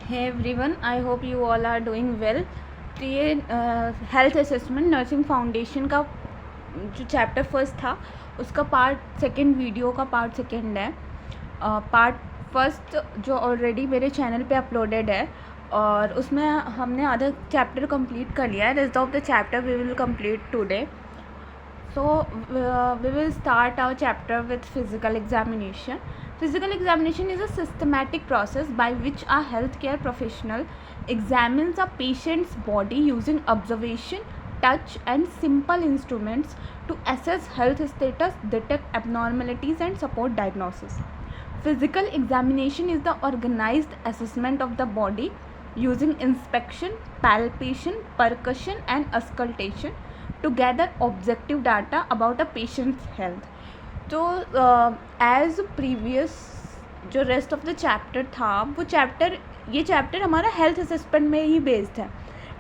Hey everyone, I hope you all are doing well. तो ये health assessment nursing foundation का जो chapter first था उसका पार्ट सेकंड, वीडियो का पार्ट सेकंड है। पार्ट फर्स्ट जो ऑलरेडी मेरे चैनल पे अपलोडेड है और उसमें हमने आधा चैप्टर कंप्लीट कर लिया है। Rest of the chapter we will complete today. So we will start our chapter with physical examination. Physical examination is a systematic process by which a healthcare professional examines a patient's body using observation, touch and simple instruments to assess health status, detect abnormalities and support diagnosis. Physical examination is the organized assessment of the body using inspection, palpation, percussion and auscultation to gather objective data about a patient's health. तो as previous जो rest of the chapter था वो ये chapter हमारा health assessment में ही based है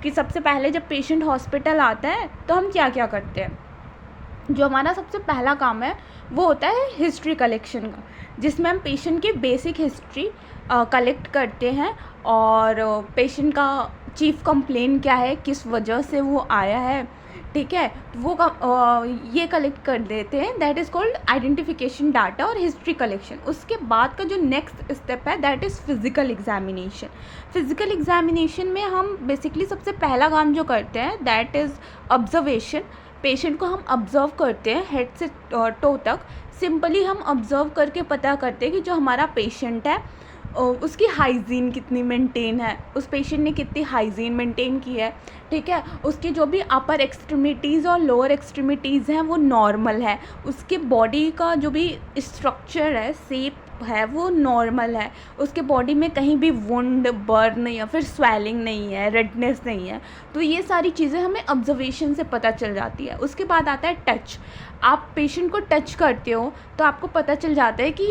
कि सबसे पहले जब पेशेंट हॉस्पिटल आता है तो हम क्या क्या करते हैं। जो हमारा सबसे पहला काम है वो होता है हिस्ट्री कलेक्शन का, जिसमें हम पेशेंट की बेसिक हिस्ट्री कलेक्ट करते हैं और पेशेंट का चीफ कंप्लेन क्या है, किस वजह से वो आया है, ठीक है, वो ये कलेक्ट कर देते हैं। That is called identification data और हिस्ट्री कलेक्शन। उसके बाद का जो नेक्स्ट स्टेप है that is physical examination. Physical examination में हम बेसिकली सबसे पहला काम जो करते हैं दैट इज़ ऑब्जर्वेशन। पेशेंट को हम ऑब्ज़र्व करते हैं हेड से टो तक। सिंपली हम ऑब्ज़र्व करके पता करते हैं कि जो हमारा पेशेंट है उसकी हाइजीन कितनी मेंटेन है, उस पेशेंट ने कितनी हाइजीन मेंटेन की है, ठीक है, उसकी जो भी अपर एक्सट्रीमिटीज़ और लोअर एक्सट्रीमिटीज़ हैं वो नॉर्मल है, उसके बॉडी का जो भी स्ट्रक्चर है, शेप है वो नॉर्मल है, उसके बॉडी में कहीं भी वुंड, बर्न या फिर स्वेलिंग नहीं है, रेडनेस नहीं है। तो ये सारी चीज़ें हमें ऑब्जर्वेशन से पता चल जाती है। उसके बाद आता है टच। आप पेशेंट को टच करते हो तो आपको पता चल जाता है कि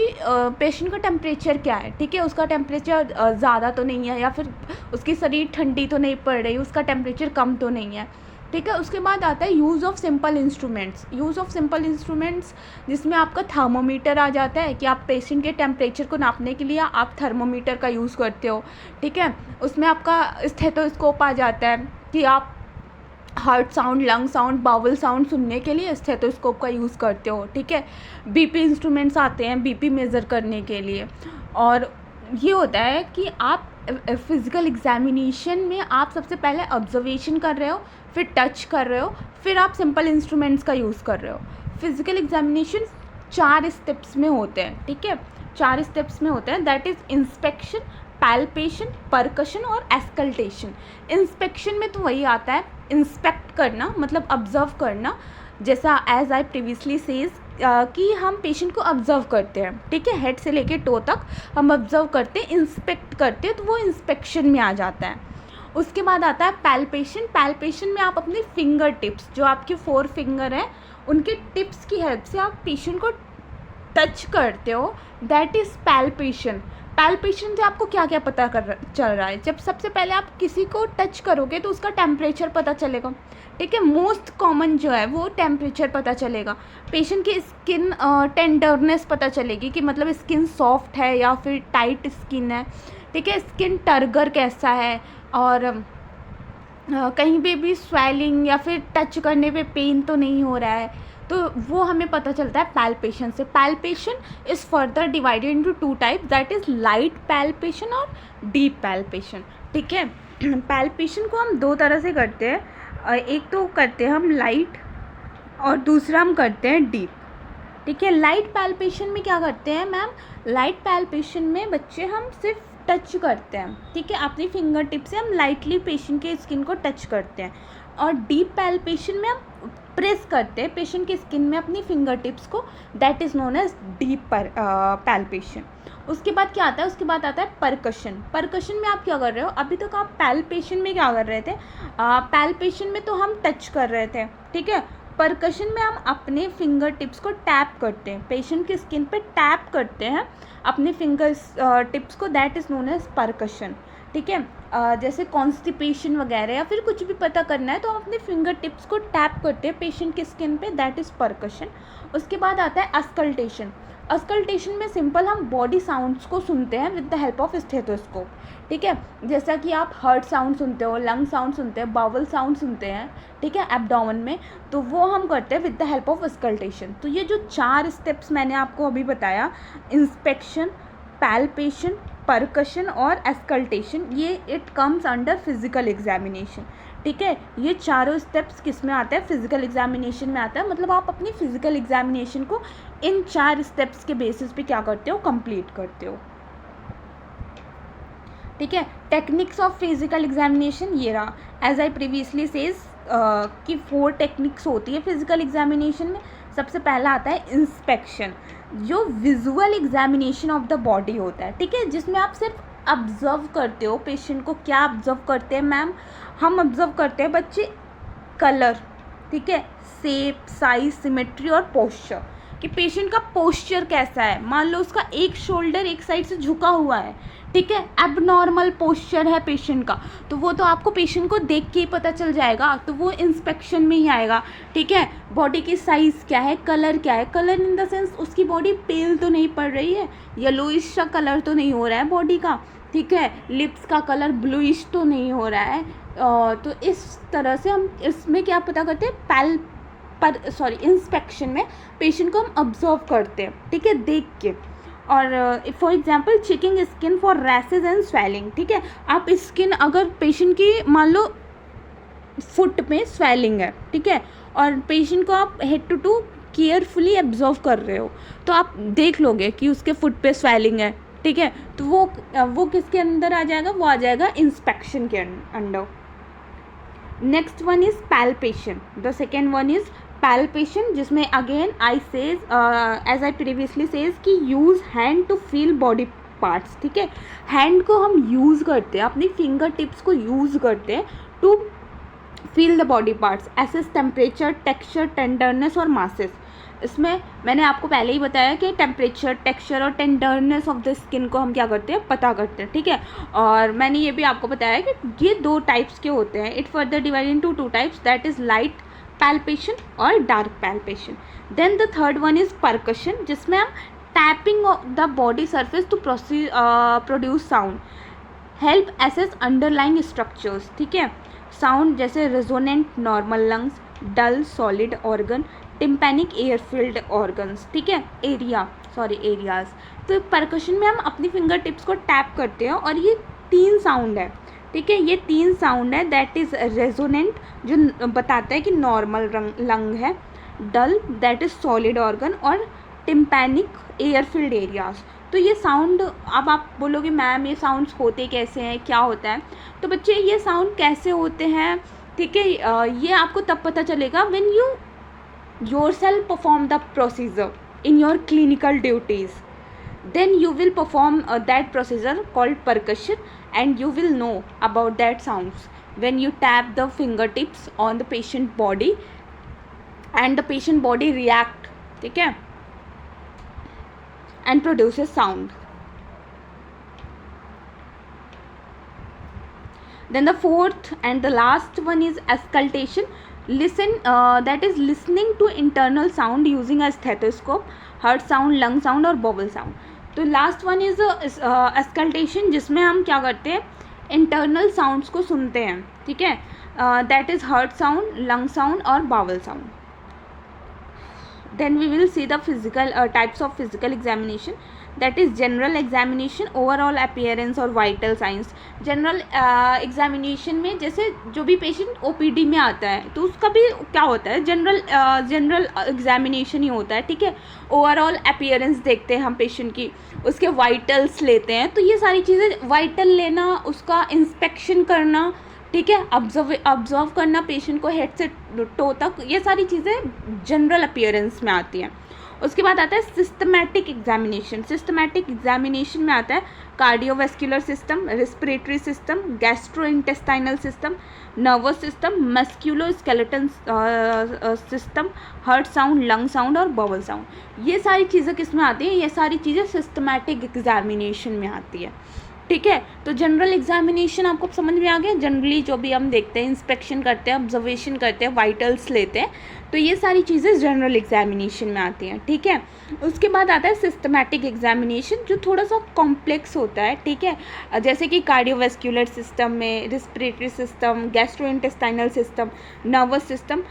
पेशेंट का टेम्परेचर क्या है, ठीक है, उसका टेम्परेचर ज़्यादा तो नहीं है या फिर उसकी शरीर ठंडी तो नहीं पड़ रही, उसका टेम्परेचर कम तो नहीं है, ठीक है। उसके बाद आता है use of simple instruments. Use of simple instruments जिसमें आपका थर्मोमीटर आ जाता है कि आप पेशेंट के टेम्परेचर को नापने के लिए आप थर्मोमीटर का यूज़ करते हो, ठीक है। उसमें आपका स्टेथोस्कोप आ जाता है कि आप heart sound, lung sound, bowel sound सुनने के लिए स्टेथोस्कोप का यूज़ करते हो, ठीक है। बीपी इंस्ट्रूमेंट्स आते हैं बीपी मेज़र करने के लिए। और ये होता है कि आप फिज़िकल एग्जामिनेशन में आप सबसे पहले ऑब्जर्वेशन कर रहे हो, फिर टच कर रहे हो, फिर आप सिंपल इंस्ट्रूमेंट्स का यूज़ कर रहे हो। फिज़िकल एग्जामिनेशन 4 स्टेप्स में होते हैं, ठीक है, 4 स्टेप्स में होते हैं। That is inspection, palpation, percussion और एस्कल्टेशन। इंस्पेक्शन में तो वही आता है इंस्पेक्ट करना, मतलब ऑब्ज़र्व करना, जैसा एज आई प्रीवियसली सेज कि हम पेशेंट को ऑब्ज़र्व करते हैं, ठीक है, हेड से लेके टो तक हम ऑब्ज़र्व करते हैं, इंस्पेक्ट करते हैं, तो वो इंस्पेक्शन में आ जाता है। उसके बाद आता है पैल्पेशन। पैल्पेशन में आप अपनी फिंगर टिप्स, जो आपके 4 फिंगर हैं, उनके टिप्स की हेल्प से आप पेशेंट को टच करते हो, दैट इज़ पैल्पेशन। पैल्पेशन से आपको क्या क्या पता चल रहा है। जब सबसे पहले आप किसी को टच करोगे तो उसका टेम्परेचर पता चलेगा, ठीक है, मोस्ट कॉमन जो है वो टेम्परेचर पता चलेगा। पेशेंट की स्किन टेंडरनेस पता चलेगी कि मतलब स्किन सॉफ्ट है या फिर टाइट स्किन है, ठीक है, स्किन टर्गर कैसा है, और कहीं पे भी स्वेलिंग या फिर टच करने पे पेन तो नहीं हो रहा है, तो वो हमें पता चलता है पैल्पेशन से। Palpation is further divided into 2 types, that is light palpation और डीप पैल्पेशन, ठीक है। पैल्पेशन को हम 2 तरह से करते हैं, एक तो करते हैं हम लाइट और दूसरा हम करते हैं डीप, ठीक है। लाइट पैल्पेशन में क्या करते हैं मैम, लाइट पैल्पेशन में बच्चे हम सिर्फ टच करते हैं, ठीक है, अपनी फिंगर टिप से हम लाइटली पेशेंट के स्किन को टच करते हैं। और डीप पैल्पेशन में हम प्रेस करते हैं पेशेंट की स्किन में अपनी फिंगर टिप्स को, that is known as deep palpation. उसके बाद क्या आता है, उसके बाद आता है परकशन। परकशन में आप क्या कर रहे हो, अभी तक आप पैल्पेशन में क्या कर रहे थे, पैल्पेशन में तो हम टच कर रहे थे, ठीक है। परकशन में हम अपने फिंगर टिप्स को टैप करते हैं, पेशेंट की स्किन पे टैप करते हैं अपने फिंगर टिप्स को, that is known as percussion, ठीक है। जैसे कॉन्स्टिपेशन वगैरह या फिर कुछ भी पता करना है तो हम अपने फिंगर टिप्स को टैप करते हैं पेशेंट की स्किन पे, दैट इज़ परकशन। उसके बाद आता है अस्कल्टेशन। अस्कल्टेशन में सिंपल हम बॉडी साउंड्स को सुनते हैं with the help of stethoscope, ठीक है। जैसा कि आप हार्ट साउंड सुनते हो, लंग साउंड सुनते हैं, बावल साउंड सुनते हैं, ठीक है, एब्डोमेन में, तो वो हम करते हैं with the help of auscultation. तो ये जो 4 स्टेप्स मैंने आपको अभी बताया, इंस्पेक्शन, पैल्पेशन, परकशन और अस्कल्टेशन, ये it comes under physical examination, ठीक है। ये चारों स्टेप्स किस में आते हैं? फिजिकल एग्जामिनेशन में आता है। मतलब आप अपनी फिजिकल एग्जामिनेशन को इन 4 स्टेप्स के बेसिस पे क्या करते हो? कंप्लीट करते हो, ठीक है। टेक्निक्स ऑफ फिजिकल एग्जामिनेशन ये रहा, एज आई प्रीवियसली सेज कि 4 टेक्निक्स होती है फिजिकल एग्जामिनेशन में। सबसे पहला आता है इंस्पेक्शन, जो visual examination of the body होता है, ठीक है, जिसमें आप सिर्फ ऑब्जर्व करते हो पेशेंट को। क्या ऑब्जर्व करते हैं मैम? हम ऑब्जर्व करते हैं बच्चे कलर, ठीक है, शेप, साइज, सिमेट्री और पोस्चर, कि पेशेंट का पोस्चर कैसा है। मान लो उसका एक शोल्डर एक साइड से झुका हुआ है, ठीक है, एबनॉर्मल पोस्चर है पेशेंट का, तो वो तो आपको पेशेंट को देख के ही पता चल जाएगा, तो वो इंस्पेक्शन में ही आएगा, ठीक है। बॉडी की साइज़ क्या है, कलर क्या है, कलर इन द सेंस उसकी बॉडी पेल तो नहीं पड़ रही है, येलोइश सा कलर तो नहीं हो रहा है बॉडी का, ठीक है, लिप्स का कलर ब्लूइश तो नहीं हो रहा है। तो इस तरह से हम इसमें क्या पता करते हैं? इंस्पेक्शन में पेशेंट को हम ऑब्जर्व करते हैं, ठीक है, देख के। और for example checking skin for rashes and swelling, ठीक है। आप स्किन, अगर पेशेंट की मान लो फुट में स्वेलिंग है, ठीक है, और पेशेंट को आप head to toe carefully observe कर रहे हो, तो आप देख लोगे कि उसके फुट पे स्वेलिंग है, ठीक है, तो वो किसके अंदर आ जाएगा? वो आ जाएगा इंस्पेक्शन के under. Next one is palpation, the second one is palpation, जिसमें again I says as I previously says कि use hand to feel body parts, ठीक है। हैंड को हम यूज़ करते हैं, अपनी फिंगर टिप्स को यूज़ करते हैं to feel the body parts, assess temperature, texture, tenderness और मासेस। इसमें मैंने आपको पहले ही बताया कि टेम्परेचर, टेक्सचर और टेंडरनेस ऑफ द स्किन को हम क्या करते हैं? पता करते हैं, ठीक है। और मैंने ये भी आपको बताया कि ये 2 टाइप्स के होते हैं। It further divide into 2 types, that is light palpation और dark palpation. Then the third one is percussion, जिसमें हम tapping the body surface to produce sound, help assess underlying structures, ठीक है। साउंड जैसे resonant normal lungs, dull solid organ, tympanic air field organs, ठीक है, areas. तो percussion में हम अपनी फिंगर टिप्स को टैप करते हैं और ये 3 साउंड है, ठीक है, ये 3 साउंड है। दैट इज़ रेजोनेंट, जो बताता है कि नॉर्मल लंग है, डल दैट इज़ सॉलिड ऑर्गन, और टिम्पैनिक एयर फील्ड एरियाज। तो ये साउंड, अब आप बोलोगे मैम ये साउंड्स होते कैसे हैं, क्या होता है? तो बच्चे ये साउंड कैसे होते हैं, ठीक है, ये आपको तब पता चलेगा when you yourself perform the procedure in your clinical duties, then you will perform that procedure called percussion, and you will know about that sounds when you tap the fingertips on the patient body and the patient body react, ठीक है, and produces sound. Then the fourth and the last one is auscultation. Listen, that is listening to internal sound using a stethoscope, heart sound, lung sound और bowel sound. तो last one is auscultation, जिसमें हम क्या करते हैं? Internal sounds को सुनते हैं, ठीक है, that is heart sound, lung sound और bowel sound. Then we will see the physical types of physical examination, that is general examination, overall appearance और vital signs. जनरल एग्जामिनेशन में जैसे जो भी पेशेंट ओपीडी में आता है तो उसका भी क्या होता है? जनरल एग्जामिनेशन ही होता है, ठीक है. ओवरऑल अपीयरेंस देखते हैं हम पेशेंट की, उसके वाइटल्स लेते हैं. तो ये सारी चीज़ें, वाइटल लेना, उसका इंस्पेक्शन करना, ठीक है, ऑब्जर्व करना पेशेंट को हेड से टो तक, ये सारी चीज़ें जनरल अपीयरेंस में आती हैं. उसके बाद आता है सिस्टमैटिक एग्जामिनेशन. सिस्टमैटिक एग्जामिनेशन में आता है cardiovascular system, respiratory system, gastrointestinal system, nervous system, musculoskeleton system, heart sound, lung sound और बवल साउंड. ये सारी चीज़ें किस में आती हैं? ये सारी चीज़ें सिस्टमैटिक एग्जामिनेशन में आती है. ठीक है। तो जनरल एग्जामिनेशन आपको समझ में आ गया। जनरली जो भी हम देखते हैं, इंस्पेक्शन करते हैं, ऑब्जर्वेशन करते हैं, वाइटल्स लेते हैं, तो ये सारी चीज़ें जनरल एग्जामिनेशन में आती हैं। ठीक है। उसके बाद आता है सिस्टमैटिक एग्जामिनेशन, जो थोड़ा सा कॉम्प्लेक्स होता है। ठीक है। जैसे कि कार्डियोवैस्कुलर सिस्टम में, respiratory system, gastrointestinal system, nervous system,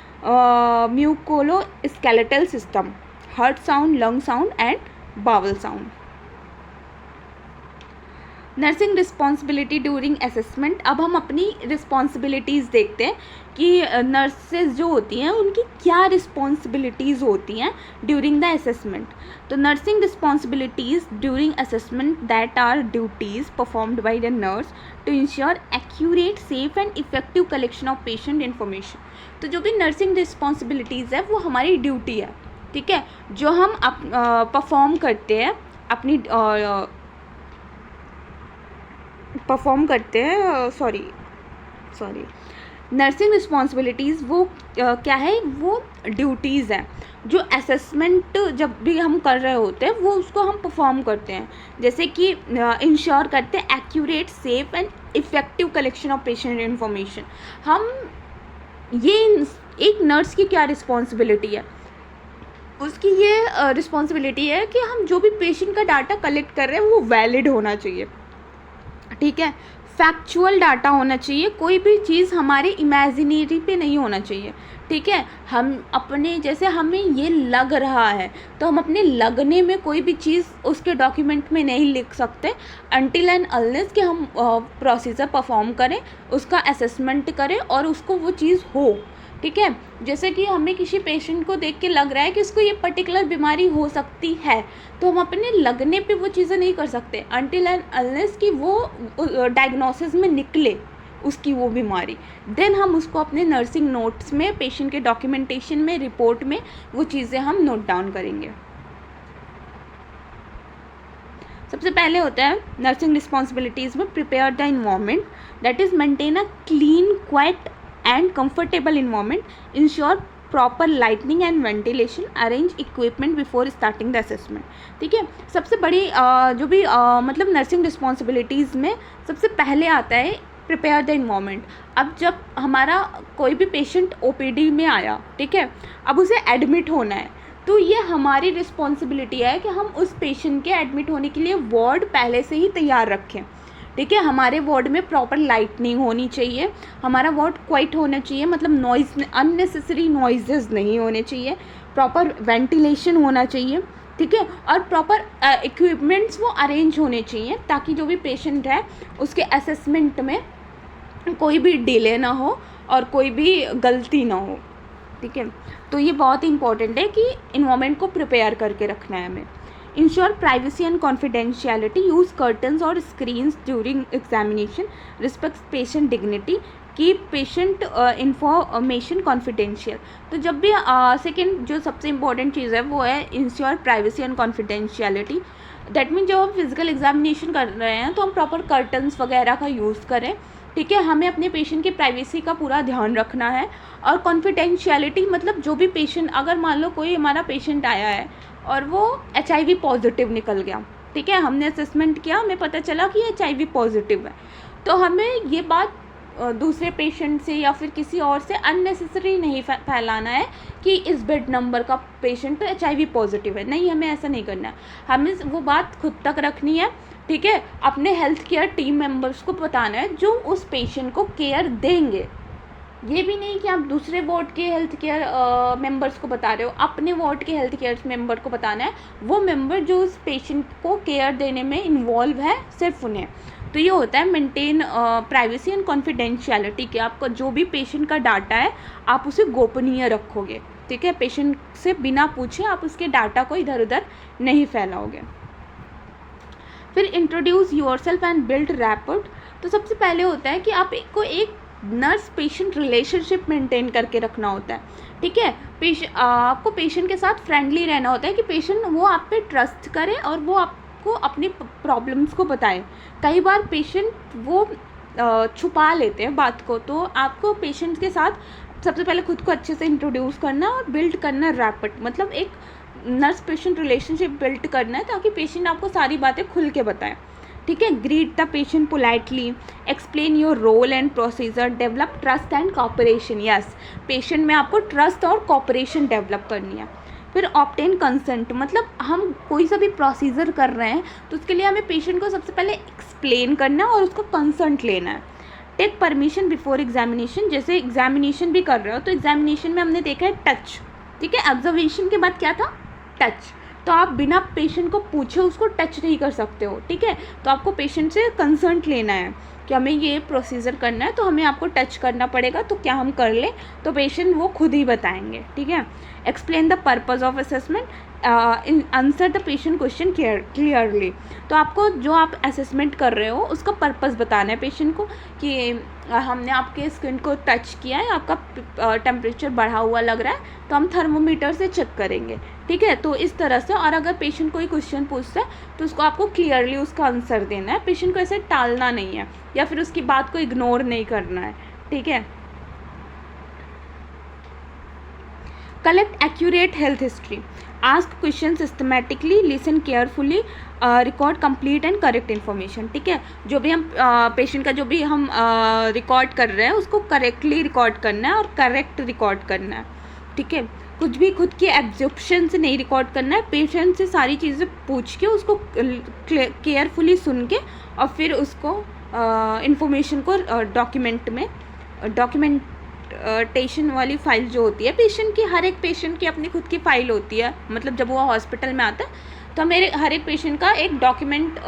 musculoskeletal system, heart sound, lung sound and bowel sound. Nursing responsibility during assessment. अब हम अपनी रिस्पॉन्सिबिलिटीज़ देखते हैं कि नर्सेज जो होती हैं उनकी क्या रिस्पॉन्सिबिलिटीज़ होती हैं ड्यूरिंग द असेसमेंट। तो nursing responsibilities during assessment that are duties performed by the nurse to ensure accurate, safe and effective collection of patient information. तो जो भी नर्सिंग रिस्पॉन्सिबिलिटीज़ है वो हमारी ड्यूटी है। ठीक है। जो हम परफॉर्म करते हैं अपनी नर्सिंग रिस्पॉन्सिबिलिटीज़ वो क्या है, वो ड्यूटीज़ हैं जो असेसमेंट जब भी हम कर रहे होते हैं वो उसको हम परफॉर्म करते हैं। जैसे कि इंश्योर करते हैं accurate, safe and effective collection of patient information. हम ये एक नर्स की क्या रिस्पॉन्सिबिलिटी है, उसकी ये रिस्पॉन्सिबिलिटी है कि हम जो भी पेशेंट का डाटा कलेक्ट कर रहे हैं वो वैलिड होना चाहिए। ठीक है। फैक्चुअल डाटा होना चाहिए, कोई भी चीज़ हमारे इमेजिनरी पे नहीं होना चाहिए। ठीक है। हम अपने जैसे हमें ये लग रहा है तो हम अपने लगने में कोई भी चीज़ उसके डॉक्यूमेंट में नहीं लिख सकते अनटिल एंड अनलेस कि हम प्रोसीजर परफॉर्म करें, उसका असेसमेंट करें और उसको वो चीज़ हो। ठीक है। जैसे कि हमें किसी पेशेंट को देख के लग रहा है कि उसको ये पर्टिकुलर बीमारी हो सकती है, तो हम अपने लगने पे वो चीज़ें नहीं कर सकते अनटिल एंड अनलेस कि वो डायग्नोसिस में निकले उसकी वो बीमारी, देन हम उसको अपने नर्सिंग नोट्स में, पेशेंट के डॉक्यूमेंटेशन में, रिपोर्ट में वो चीज़ें हम नोट डाउन करेंगे। सबसे पहले होता है नर्सिंग रिस्पॉन्सिबिलिटीज़ में prepare the environment, that is maintain a clean, quite and comfortable environment, ensure proper lighting and ventilation, arrange equipment before starting the assessment। ठीक है। सबसे बड़ी जो भी मतलब नर्सिंग रिस्पॉन्सिबिलिटीज़ में सबसे पहले आता है प्रिपेयर द इन्वायरमेंट। अब जब हमारा कोई भी पेशेंट ओपीडी में आया, ठीक है, अब उसे एडमिट होना है, तो ये हमारी रिस्पॉन्सिबिलिटी है कि हम उस पेशेंट के एडमिट होने के लिए वार्ड पहले से ही तैयार रखें। ठीक है। हमारे वार्ड में प्रॉपर लाइटनिंग होनी चाहिए, हमारा वार्ड क्वाइट होना चाहिए, मतलब नॉइज़, अननेसेसरी नॉइजेस नहीं होने चाहिए, प्रॉपर वेंटिलेशन होना चाहिए। ठीक है। और प्रॉपर इक्विपमेंट्स वो अरेंज होने चाहिए ताकि जो भी पेशेंट है उसके असेसमेंट में कोई भी डिले ना हो और कोई भी गलती ना हो। ठीक है। तो ये बहुत ही इंपॉर्टेंट है कि इन्वायरमेंट को प्रिपेयर करके रखना है हमें। Ensure privacy and confidentiality, use curtains or screens during examination, respect patient dignity, keep patient information confidential। तो जब भी सेकेंड जो सबसे इम्पॉर्टेंट चीज़ है वो है ensure privacy and confidentiality. That mean जब हम फिजिकल एग्जामिनेशन कर रहे हैं तो हम प्रॉपर कर्टन्स वगैरह का यूज़ करें। ठीक है। हमें अपने पेशेंट की प्राइवेसी का पूरा ध्यान रखना है। और कॉन्फिडेंशियलिटी मतलब जो भी पेशेंट, अगर मान लो कोई हमारा पेशेंट आया है और वो HIV पॉजिटिव निकल गया, ठीक है, हमने असेसमेंट किया, हमें पता चला कि HIV पॉजिटिव है, तो हमें ये बात दूसरे पेशेंट से या फिर किसी और से अननेसेसरी नहीं फैलाना है कि इस बेड नंबर का पेशेंट HIV पॉजिटिव है। नहीं, हमें ऐसा नहीं करना है, हमें वो बात खुद तक रखनी है। ठीक है। अपने हेल्थ केयर टीम मेंबर्स को बताना है जो उस पेशेंट को केयर देंगे। ये भी नहीं कि आप दूसरे वार्ड के हेल्थ केयर मेंबर्स को बता रहे हो, अपने वार्ड के हेल्थ केयर मेंबर को बताना है, वो मेंबर जो उस पेशेंट को केयर देने में इन्वॉल्व है, सिर्फ उन्हें। तो ये होता है मेंटेन प्राइवेसी एंड कॉन्फिडेंशियलिटी कि आपका जो भी पेशेंट का डाटा है आप उसे गोपनीय रखोगे। ठीक है। पेशेंट से बिना पूछे आप उसके डाटा को इधर उधर नहीं फैलाओगे। फिर introduce yourself and build rapport. तो सबसे पहले होता है कि आपको एक नर्स पेशेंट रिलेशनशिप मेंटेन करके रखना होता है। ठीक है। आपको पेशेंट के साथ फ्रेंडली रहना होता है कि पेशेंट वो आप पे ट्रस्ट करे और वो आपको अपनी प्रॉब्लम्स को बताए। कई बार पेशेंट वो छुपा लेते हैं बात को, तो आपको पेशेंट के साथ सबसे पहले खुद को अच्छे से इंट्रोड्यूस करना और बिल्ड करना रैपॉर्ट, मतलब एक नर्स पेशेंट रिलेशनशिप बिल्ड करना है ताकि पेशेंट आपको सारी बातें खुल के बताए। ठीक है, greet the patient politely, explain your role and procedure, develop trust and cooperation. Yes, patient में आपको ट्रस्ट और कॉपरेशन डेवलप करनी है। फिर ऑब्टेन कंसेंट, मतलब हम कोई सा भी प्रोसीजर कर रहे हैं तो उसके लिए हमें पेशेंट को सबसे पहले एक्सप्लेन करना है और उसको कंसेंट लेना है। टेक परमिशन बिफोर एग्जामिनेशन, जैसे एग्जामिनेशन भी कर रहे हो तो एग्जामिनेशन में हमने देखा है टच, ठीक है, ऑब्जर्वेशन के बाद क्या था, टच। तो आप बिना पेशेंट को पूछे उसको टच नहीं कर सकते हो, ठीक है, तो आपको पेशेंट से कंसर्ट लेना है कि हमें ये प्रोसीजर करना है तो हमें आपको टच करना पड़ेगा, तो क्या हम कर लें, तो पेशेंट वो खुद ही बताएंगे, ठीक है। Explain the purpose of assessment, answer the patient question clearly, तो आपको जो आप असेसमेंट कर रहे हो उसका पर्पस बताना है पेशेंट को कि हमने आपके स्किन को टच किया है, आपका टेम्परेचर बढ़ा हुआ लग रहा है तो हम थर्मोमीटर से चेक करेंगे, ठीक है, तो इस तरह से। और अगर पेशेंट कोई क्वेश्चन पूछता है तो उसको आपको क्लियरली उसका आंसर देना है, पेशेंट को ऐसे टालना नहीं है या फिर उसकी बात को इग्नोर नहीं करना है, ठीक है। Collect accurate health history, ask question systematically, listen carefully, record complete and correct information, ठीक है। जो भी हम पेशेंट का जो भी हम रिकॉर्ड कर रहे हैं उसको करेक्टली रिकॉर्ड करना है और करेक्ट रिकॉर्ड करना है, ठीक है। कुछ भी खुद के एब्जॉर्प्शन से नहीं रिकॉर्ड करना है, पेशेंट से सारी चीज़ें पूछ के उसको केयरफुली सुन के और फिर उसको इन्फॉर्मेशन को डॉक्यूमेंटेशन वाली फ़ाइल जो होती है पेशेंट की, हर एक पेशेंट की अपनी खुद की फ़ाइल होती है, मतलब जब वो हॉस्पिटल में आता है तो मेरे हर एक पेशेंट का एक डॉक्यूमेंट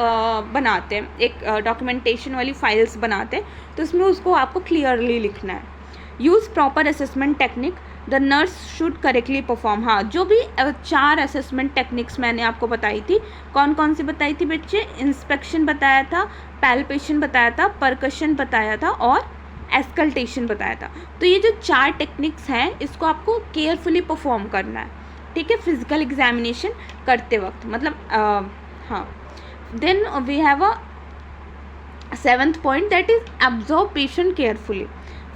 बनाते हैं, एक डॉक्यूमेंटेशन वाली फाइल्स बनाते हैं, तो उसमें उसको आपको क्लियरली लिखना है। Use proper assessment technique, the nurse should correctly perform. हाँ, जो भी 4 असेसमेंट टेक्निक्स मैंने आपको बताई थी, कौन कौन सी बताई थी बच्चे, इंस्पेक्शन बताया था, पैल्पेशन बताया था, परकशन बताया था और एस्कल्टेशन बताया था। तो ये जो 4 टेक्निक्स हैं इसको आपको केयरफुली परफॉर्म करना है, ठीक है, फिजिकल एग्जामिनेशन करते वक्त, मतलब हाँ। Then we have a 7th point, that is observe patient carefully,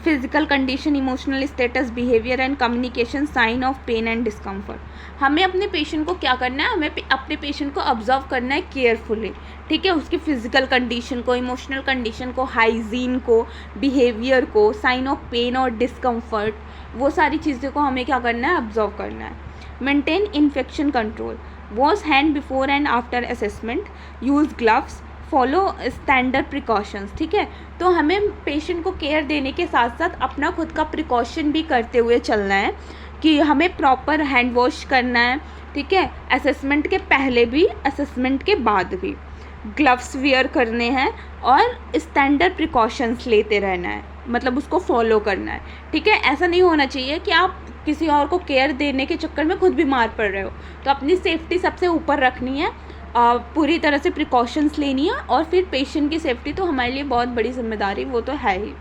physical condition, emotional status, behaviour and communication, sign of pain and discomfort. हमें अपने पेशेंट को क्या करना है, हमें अपने पेशेंट को ऑब्जर्व करना है केयरफुली, ठीक है, उसकी फिजिकल कंडीशन को, इमोशनल कंडीशन को, हाइजीन को, बिहेवियर को, साइन ऑफ पेन और डिस्कम्फर्ट, वो सारी चीज़ों को हमें क्या करना है, ऑब्जर्व करना है। Maintain infection control, wash hand before and after assessment, use gloves, follow standard precautions, ठीक है। तो हमें पेशेंट को केयर देने के साथ साथ अपना खुद का प्रिकॉशन भी करते हुए चलना है कि हमें प्रॉपर हैंड वॉश करना है, ठीक है, असेसमेंट के पहले भी, असेसमेंट के बाद भी, ग्लव्स वियर करने हैं और स्टैंडर्ड प्रिकॉशंस लेते रहना है, मतलब उसको फॉलो करना है, ठीक है। ऐसा नहीं होना चाहिए कि आप किसी और को केयर देने के चक्कर में खुद बीमार पड़ रहे हो, तो अपनी सेफ्टी सबसे ऊपर रखनी है, पूरी तरह से प्रिकॉशंस लेनी है और फिर पेशेंट की सेफ्टी तो हमारे लिए बहुत बड़ी जिम्मेदारी वो तो है ही।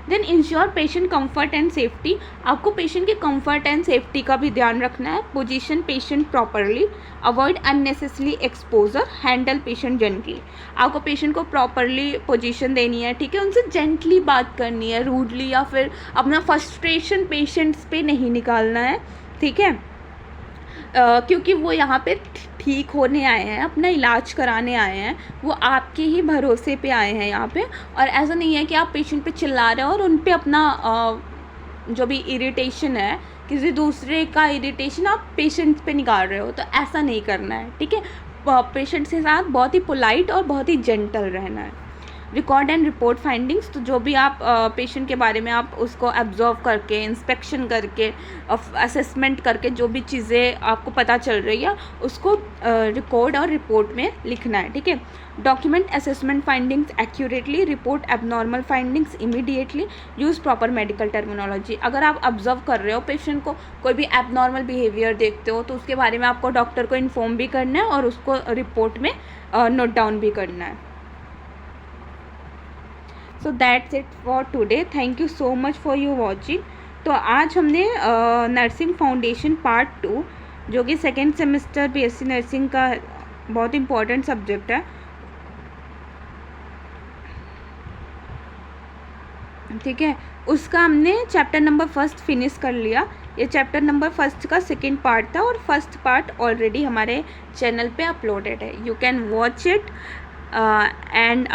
Then ensure patient comfort and safety, आपको पेशेंट के कंफर्ट एंड सेफ्टी का भी ध्यान रखना है। Position patient properly, avoid unnecessary exposure, handle patient gently, आपको पेशेंट को प्रॉपरली पोजीशन देनी है, ठीक है, उनसे जेंटली बात करनी है, रूडली या फिर अपना फ्रस्ट्रेशन पेशेंट्स पे नहीं निकालना है, ठीक है, क्योंकि वो यहाँ पे ठीक होने आए हैं, अपना इलाज कराने आए हैं, वो आपके ही भरोसे पे आए हैं यहाँ पे, और ऐसा नहीं है कि आप पेशेंट पे चिल्ला रहे हो और उन पे अपना जो भी इरिटेशन है, किसी दूसरे का इरिटेशन आप पेशेंट पे निकाल रहे हो, तो ऐसा नहीं करना है, ठीक है। पेशेंट के साथ बहुत ही पोलाइट और बहुत ही जेंटल रहना है। रिकॉर्ड एंड रिपोर्ट फाइंडिंग्स, तो जो भी आप पेशेंट के बारे में आप उसको ऑब्जर्व करके, इंस्पेक्शन करके, असेसमेंट करके जो भी चीज़ें आपको पता चल रही है उसको रिकॉर्ड और रिपोर्ट में लिखना है, ठीक है। Document assessment findings accurately, report abnormal findings immediately, use proper medical terminology. अगर आप ऑब्जर्व कर रहे हो पेशेंट को, कोई भी एबनॉर्मल बिहेवियर देखते हो तो उसके बारे में आपको डॉक्टर को इन्फॉर्म भी करना है और उसको रिपोर्ट में नोट डाउन भी करना है। So that's it for today, thank you so much for you watching. तो आज हमने नर्सिंग फाउंडेशन पार्ट 2 जो कि 2nd सेमेस्टर बीएससी नर्सिंग का बहुत इम्पॉर्टेंट सब्जेक्ट है, ठीक है, उसका हमने चैप्टर नंबर फर्स्ट फिनिश कर लिया। ये चैप्टर नंबर फर्स्ट का सेकेंड पार्ट था और फर्स्ट पार्ट ऑलरेडी हमारे चैनल पे अपलोडेड है, you can watch it and